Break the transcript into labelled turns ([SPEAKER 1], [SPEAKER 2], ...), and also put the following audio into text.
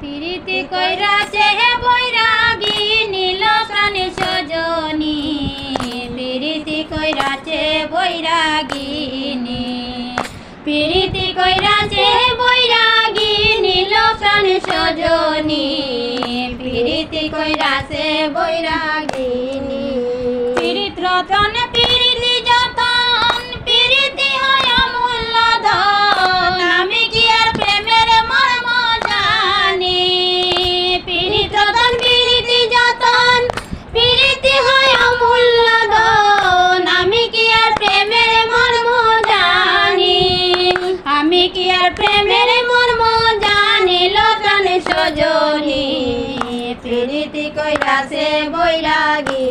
[SPEAKER 1] প্রীতি কইরাছে হে বৈরাগী নীল প্রাণে সজনী প্রীতি কইরাছে বৈরাগিনী প্রীতি কইরাছে হে বৈরাগী নীল প্রাণে সজনী প্রীতি কইরাছে বৈরাগিনী প্রীত রতন প্রীতি যতন প্রীতি হয় অমূল্য ধন আমি কি আর প্রেমের মর্ম জানি প্রীত রতন প্রীতি যতন প্রীতি হয় অমূল্য ধন আমি কি আর প্রেমের মর্ম জানি আমি কি আর প্রেমের মর্ম জানি প্রাণে সজনী প্রীতি কইরাছে বৈরাগী